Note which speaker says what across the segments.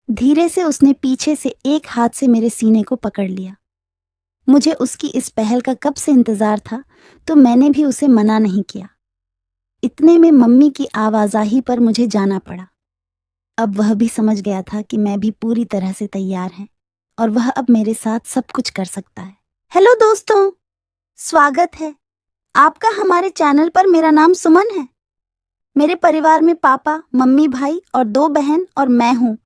Speaker 1: धीरे से उसने पीछे से एक हाथ से मेरे सीने को पकड़ लिया। मुझे उसकी इस पहल का कब से इंतजार था, तो मैंने भी उसे मना नहीं किया। इतने में मम्मी की आवाजाही पर मुझे जाना पड़ा। अब वह भी समझ गया था कि मैं भी पूरी तरह से तैयार है और वह अब मेरे साथ सब कुछ कर सकता है। हेलो दोस्तों, स्वागत है आपका हमारे चैनल पर। मेरा नाम सुमन है। मेरे परिवार में पापा, मम्मी, भाई और 2 बहन और मैं हूँ।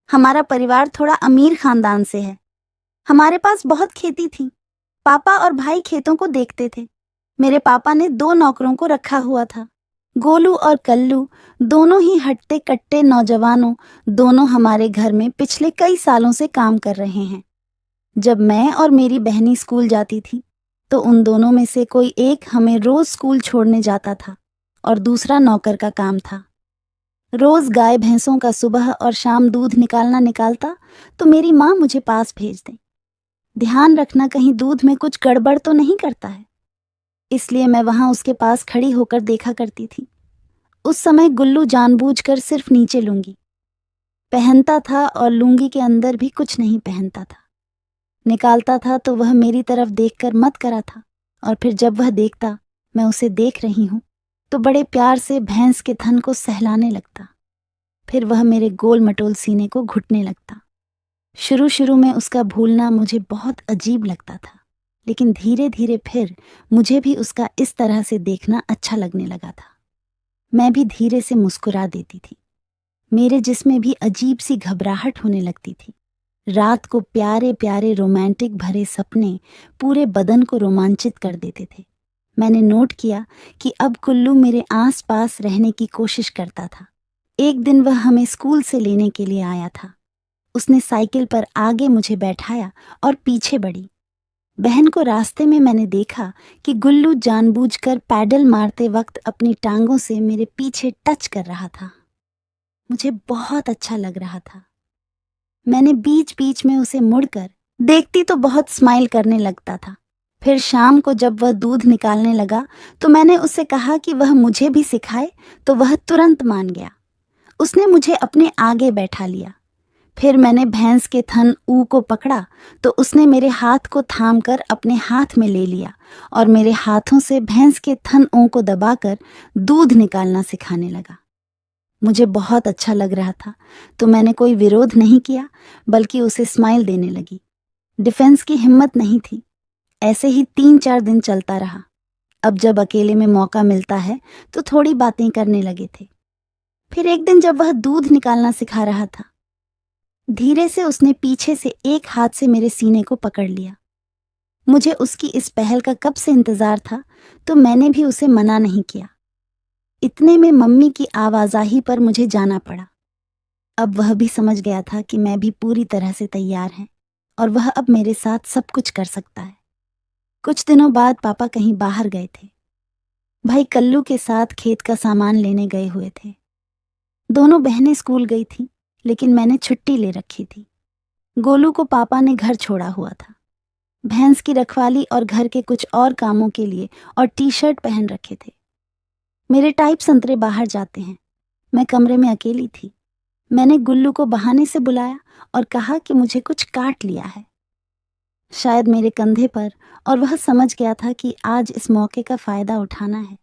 Speaker 1: हमारा परिवार थोड़ा अमीर खानदान से है। हमारे पास बहुत खेती थी। पापा और भाई खेतों को देखते थे। मेरे पापा ने 2 नौकरों को रखा हुआ था। गोलू और कल्लू दोनों ही हट्टे कट्टे नौजवानों, दोनों हमारे घर में पिछले कई सालों से काम कर रहे हैं। जब मैं और मेरी बहनी स्कूल जाती थी, तो उन दोनों में से कोई एक हमें रोज स्कूल छोड़ने जाता था और दूसरा नौकर का काम था। रोज गाय भैंसों का सुबह और शाम दूध निकालता तो मेरी माँ मुझे पास भेज दे। ध्यान रखना कहीं दूध में कुछ गड़बड़ तो नहीं करता है, इसलिए मैं वहां उसके पास खड़ी होकर देखा करती थी। उस समय गुल्लू जानबूझकर सिर्फ नीचे लुंगी पहनता था और लुंगी के अंदर भी कुछ नहीं पहनता था। निकालता था तो वह मेरी तरफ देखकर मत करा था, और फिर जब वह देखता मैं उसे देख रही हूं तो बड़े प्यार से भैंस के थन को सहलाने लगता। फिर वह मेरे गोल मटोल सीने को घुटने लगता। शुरू शुरू में उसका भूलना मुझे बहुत अजीब लगता था, लेकिन धीरे धीरे फिर मुझे भी उसका इस तरह से देखना अच्छा लगने लगा था। मैं भी धीरे से मुस्कुरा देती थी। मेरे जिस्म में भी अजीब सी घबराहट होने लगती थी। रात को प्यारे प्यारे रोमांटिक भरे सपने पूरे बदन को रोमांचित कर देते थे। मैंने नोट किया कि अब कुल्लू मेरे आस पास रहने की कोशिश करता था। एक दिन वह हमें स्कूल से लेने के लिए आया था। उसने साइकिल पर आगे मुझे बैठाया और पीछे बढ़ी। बहन को रास्ते में मैंने देखा कि गुल्लू जानबूझकर पैडल मारते वक्त अपनी टांगों से मेरे पीछे टच कर रहा था। मुझे बहुत अच्छा लग रहा था। मैंने बीच बीच में उसे मुड़कर देखती तो बहुत स्माइल करने लगता था। फिर शाम को जब वह दूध निकालने लगा तो मैंने उससे कहा कि वह मुझे भी सिखाए, तो वह तुरंत मान गया। उसने मुझे अपने आगे बैठा लिया। फिर मैंने भैंस के थन ऊ को पकड़ा तो उसने मेरे हाथ को थामकर अपने हाथ में ले लिया और मेरे हाथों से भैंस के थन ऊ को दबाकर दूध निकालना सिखाने लगा। मुझे बहुत अच्छा लग रहा था, तो मैंने कोई विरोध नहीं किया, बल्कि उसे स्माइल देने लगी। डिफेंस की हिम्मत नहीं थी। ऐसे ही 3-4 दिन चलता रहा। अब जब अकेले में मौका मिलता है तो थोड़ी बातें करने लगे थे। फिर एक दिन जब वह दूध निकालना सिखा रहा था, धीरे से उसने पीछे से एक हाथ से मेरे सीने को पकड़ लिया। मुझे उसकी इस पहल का कब से इंतजार था, तो मैंने भी उसे मना नहीं किया। इतने में मम्मी की आवाजाही पर मुझे जाना पड़ा। अब वह भी समझ गया था कि मैं भी पूरी तरह से तैयार है और वह अब मेरे साथ सब कुछ कर सकता है। कुछ दिनों बाद पापा कहीं बाहर गए थे। भाई कल्लू के साथ खेत का सामान लेने गए हुए थे। दोनों बहनें स्कूल गई थीं, लेकिन मैंने छुट्टी ले रखी थी। गोलू को पापा ने घर छोड़ा हुआ था। भैंस की रखवाली और घर के कुछ और कामों के लिए और टी-शर्ट पहन रखे थे। मेरे टाइप संतरे बाहर जाते हैं। मैं कमरे में अकेली थी। मैंने गुल्लू को बहाने से बुलाया और कहा कि मुझे कुछ काट लिया है, शायद मेरे कंधे पर, और वह समझ गया था कि आज इस मौके का फायदा उठाना है।